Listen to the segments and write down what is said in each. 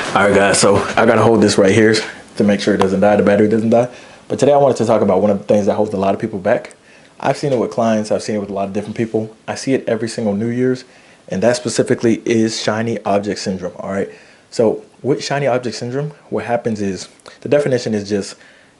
All right, guys, so I gotta hold this right here to make sure it doesn't die, the battery doesn't die. But today I wanted to talk about one of the things that holds a lot of people back. I've seen it with clients, I've seen it with a lot of different people. I see it every single New Year's, and that specifically is shiny object syndrome, all right? So with shiny object syndrome, what happens is, the definition is just,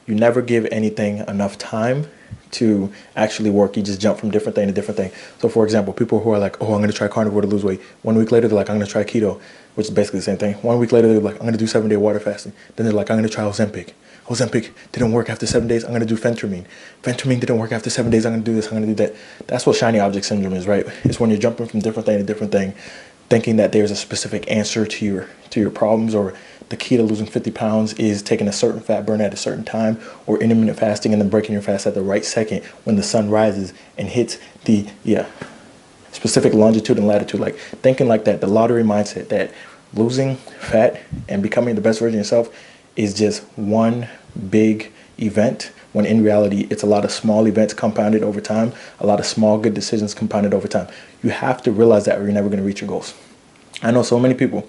you never give anything enough time to actually work. You just jump from different thing to different thing. So for example, people who are like, oh, I'm going to try carnivore to lose weight. 1 week later, they're like, I'm going to try keto, which is basically the same thing. 1 week later, they're like, I'm going to do 7-day water fasting. Then they're like, I'm going to try Ozempic. Ozempic didn't work after 7 days. I'm going to do phentermine. Phentermine didn't work after 7 days. I'm going to do this. I'm going to do that. That's what shiny object syndrome is, right? It's when you're jumping from different thing to different thing, thinking that there's a specific answer to your problems, or the key to losing 50 pounds is taking a certain fat burn at a certain time, or intermittent fasting and then breaking your fast at the right second when the sun rises and hits the specific longitude and latitude. Like thinking like that, the lottery mindset that losing fat and becoming the best version of yourself is just one big event, when in reality it's a lot of small events compounded over time, a lot of small good decisions compounded over time. You have to realize that, or you're never going to reach your goals. I know so many people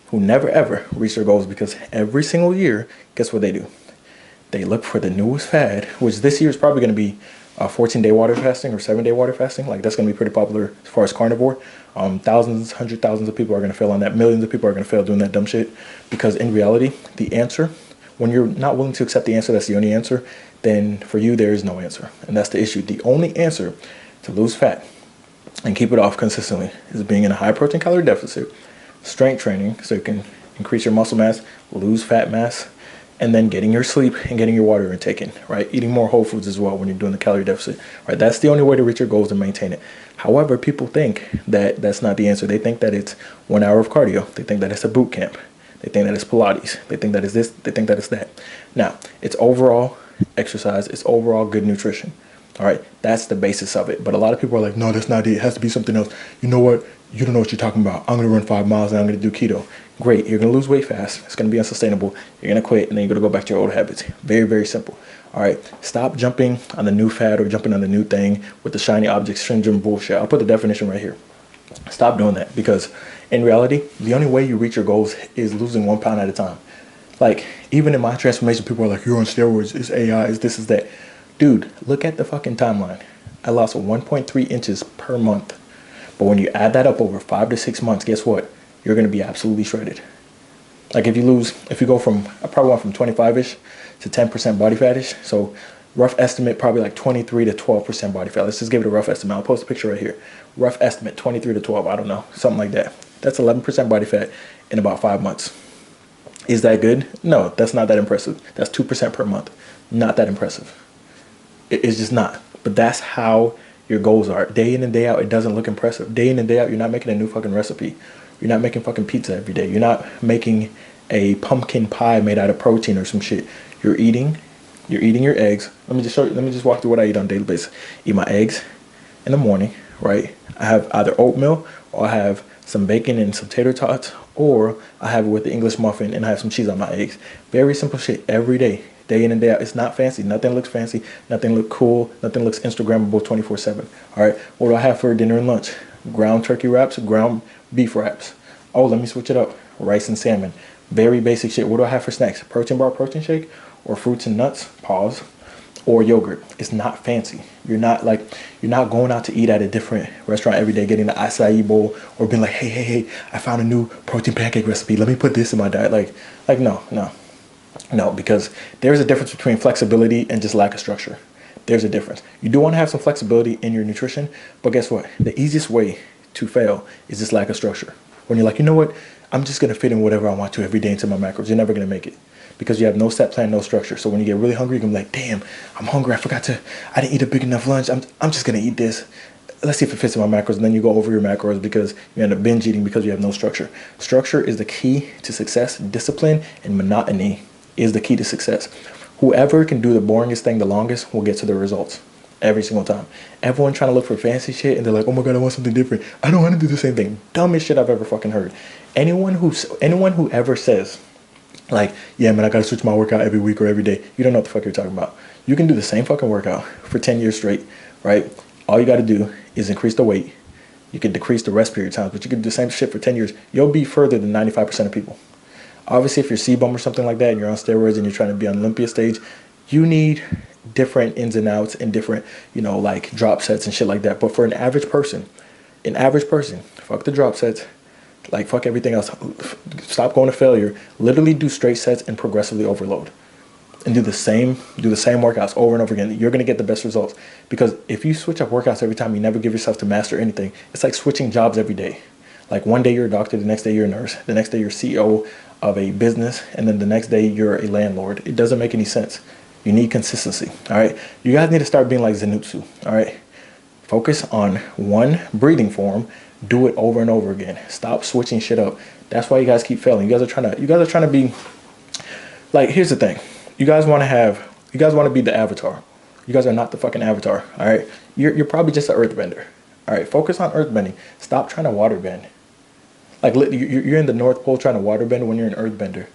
who never ever reach their goals because every single year, guess what they do? They look for the newest fad, which this year is probably going to be 14-day water fasting or 7-day water fasting. Like that's going to be pretty popular as far as carnivore. Thousands, hundred thousands of people are going to fail on that. Millions of people are going to fail doing that dumb shit, because in reality, the answer, when you're not willing to accept the answer, that's the only answer, then for you, there is no answer. And that's the issue. The only answer to lose fat and keep it off consistently is being in a high protein calorie deficit, strength training so you can increase your muscle mass, lose fat mass, and then getting your sleep and getting your water intake in, right? Eating more whole foods as well when you're doing the calorie deficit, right? That's the only way to reach your goals and maintain it. However, people think that that's not the answer. They think that it's 1 hour of cardio. They think that it's a boot camp. They think that it's Pilates. They think that it's this. They think that it's that. Now, it's overall exercise. It's overall good nutrition. All right, that's the basis of it. But a lot of people are like, no, that's not it. It has to be something else. You know what? You don't know what you're talking about. I'm going to run 5 miles and I'm going to do keto. Great. You're going to lose weight fast. It's going to be unsustainable. You're going to quit, and then you're going to go back to your old habits. Very, very simple. All right. Stop jumping on the new fad or jumping on the new thing with the shiny object syndrome bullshit. I'll put the definition right here. Stop doing that, because in reality, the only way you reach your goals is losing 1 pound at a time. Like, even in my transformation, people are like, you're on steroids. It's AI. It's this, is that. Dude, look at the fucking timeline. I lost 1.3 inches per month. But when you add that up over 5 to 6 months, guess what? You're going to be absolutely shredded. Like if you go from, I probably went from 25-ish to 10% body fat-ish. So rough estimate, probably like 23 to 12% body fat. Let's just give it a rough estimate. I'll post a picture right here. Rough estimate, 23 to 12, I don't know, something like that. That's 11% body fat in about 5 months. Is that good? No, that's not that impressive. That's 2% per month. Not that impressive. It's just not. But that's how your goals are. Day in and day out, it doesn't look impressive. Day in and day out, you're not making a new fucking recipe. You're not making fucking pizza every day. You're not making a pumpkin pie made out of protein or some shit. You're eating your eggs. Let me just walk through what I eat on a daily basis. Eat my eggs in the morning, right? I have either oatmeal, or I have some bacon and some tater tots, or I have it with the English muffin and I have some cheese on my eggs. Very simple shit every day. Day in and day out. It's not fancy. Nothing looks fancy. Nothing looks cool. Nothing looks Instagrammable 24/7. All right. What do I have for dinner and lunch? Ground turkey wraps, ground beef wraps. Oh, let me switch it up. Rice and salmon. Very basic shit. What do I have for snacks? Protein bar, protein shake, or fruits and nuts. Pause. Or yogurt. It's not fancy. You're not going out to eat at a different restaurant every day, getting the acai bowl, or being like, hey, I found a new protein pancake recipe. Let me put this in my diet. Like no, because there's a difference between flexibility and just lack of structure. There's a difference. You do want to have some flexibility in your nutrition, but guess what? The easiest way to fail is just lack of structure. When you're like, you know what? I'm just going to fit in whatever I want to every day into my macros. You're never going to make it, because you have no set plan, no structure. So when you get really hungry, you're going to be like, damn, I'm hungry. I didn't eat a big enough lunch. I'm just going to eat this. Let's see if it fits in my macros. And then you go over your macros because you end up binge eating because you have no structure. Structure is the key to success. Discipline and monotony is the key to success. Whoever can do the boringest thing the longest will get to the results every single time. Everyone trying to look for fancy shit, and they're like, oh my God, I want something different. I don't want to do the same thing. Dumbest shit I've ever fucking heard. Anyone who ever says, like, yeah, man, I gotta switch my workout every week or every day, you don't know what the fuck you're talking about. You can do the same fucking workout for 10 years straight, right? All you gotta do is increase the weight. You can decrease the rest period times, but you can do the same shit for 10 years. You'll be further than 95% of people. Obviously, if you're CBum or something like that and you're on steroids and you're trying to be on Olympia stage, you need different ins and outs and different, like drop sets and shit like that. But for an average person, fuck the drop sets, like fuck everything else. Stop going to failure. Literally do straight sets and progressively overload. And do the same workouts over and over again. You're gonna get the best results. Because if you switch up workouts every time, you never give yourself to master anything. It's like switching jobs every day. Like one day you're a doctor, the next day you're a nurse, the next day you're CEO of a business, and then the next day you're a landlord. It doesn't make any sense. You need consistency. All right. You guys need to start being like Zenitsu. All right. Focus on one breathing form. Do it over and over again. Stop switching shit up. That's why you guys keep failing. You guys are trying to be like, here's the thing. You guys want to be the avatar. You guys are not the fucking avatar. All right. You're probably just an earthbender. All right. Focus on earthbending. Stop trying to waterbend. Like you're in the North Pole trying to waterbend when you're an earthbender.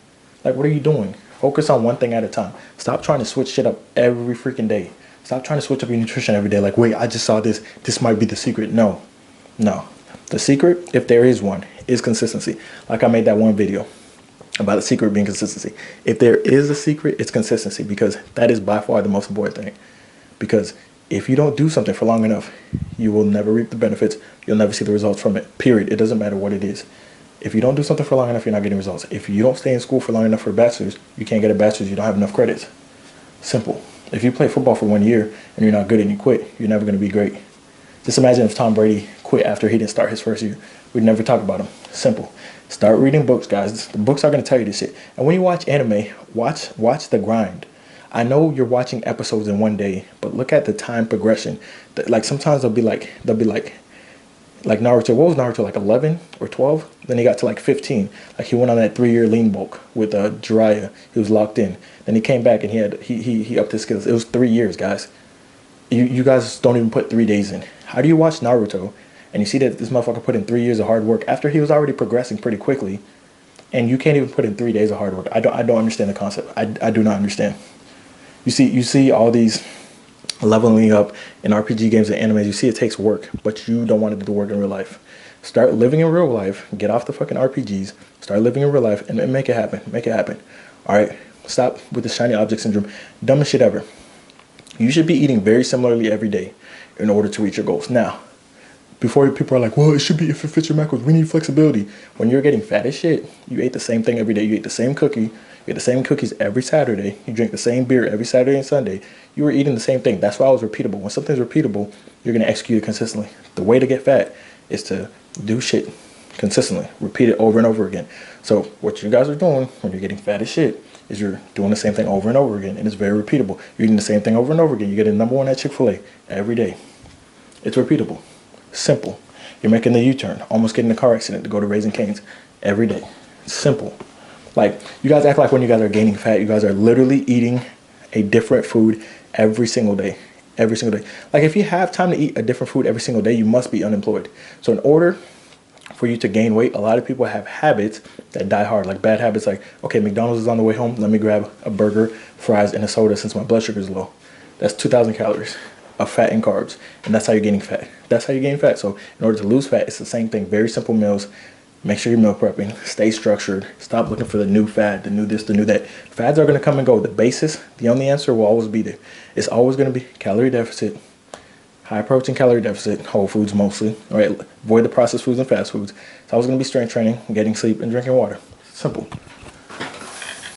Like, what are you doing? Focus on one thing at a time. Stop trying to switch shit up every freaking day. Stop trying to switch up your nutrition every day. Like, wait, I just saw this. This might be the secret. No. The secret, if there is one, is consistency. Like I made that one video about the secret being consistency. If there is a secret, it's consistency, because that is by far the most important thing. Because if you don't do something for long enough, you will never reap the benefits. You'll never see the results from it, period. It doesn't matter what it is. If you don't do something for long enough, you're not getting results. If you don't stay in school for long enough for a bachelor's, you can't get a bachelor's. You don't have enough credits. Simple. If you play football for 1 year and you're not good and you quit, you're never going to be great. Just imagine if Tom Brady quit after he didn't start his first year. We'd never talk about him. Simple. Start reading books, guys. The books are going to tell you this shit. And when you watch anime, watch the grind. I know you're watching episodes in one day, but look at the time progression. Like sometimes they'll be like Naruto. What was Naruto, like 11 or 12? Then he got to like 15. Like he went on that 3-year lean bulk with Jiraiya. He was locked in. Then he came back and he upped his skills. It was 3 years, guys. You guys don't even put 3 days in. How do you watch Naruto and you see that this motherfucker put in 3 years of hard work after he was already progressing pretty quickly, and you can't even put in 3 days of hard work? I don't understand the concept. I do not understand. You see all these leveling up in RPG games and animes. You see it takes work, but you don't want to do the work in real life. Start living in real life. Get off the fucking RPGs. Start living in real life and make it happen. Make it happen. All right. Stop with the shiny object syndrome. Dumbest shit ever. You should be eating very similarly every day in order to reach your goals. Now, before people are like, well, it should be if it fits your macros. We need flexibility. When you're getting fat as shit, you ate the same thing every day. You ate the same cookie. You ate the same cookies every Saturday. You drink the same beer every Saturday and Sunday. You were eating the same thing. That's why it was repeatable. When something's repeatable, you're going to execute it consistently. The way to get fat is to do shit consistently. Repeat it over and over again. So what you guys are doing when you're getting fat as shit is you're doing the same thing over and over again. And it's very repeatable. You're eating the same thing over and over again. You get a #1 at Chick-fil-A every day. It's repeatable. Simple. You're making the U-turn, almost getting in a car accident to go to Raising Cane's every day. Simple. Like, you guys act like when you guys are gaining fat, you guys are literally eating a different food every single day. Every single day. Like, if you have time to eat a different food every single day, you must be unemployed. So in order for you to gain weight, a lot of people have habits that die hard, like bad habits, like, okay, McDonald's is on the way home, let me grab a burger, fries, and a soda since my blood sugar is low. That's 2,000 calories of fat and carbs, and that's how you're gaining fat. That's how you gain fat. So in order to lose fat, it's the same thing. Very simple meals. Make sure you're meal prepping. Stay structured. Stop looking for the new fad, the new this, the new that. Fads are going to come and go. The basis, the only answer will always be there. It's always going to be calorie deficit, high protein calorie deficit, whole foods mostly. All right, avoid the processed foods and fast foods. It's always going to be strength training, getting sleep, and drinking water. Simple.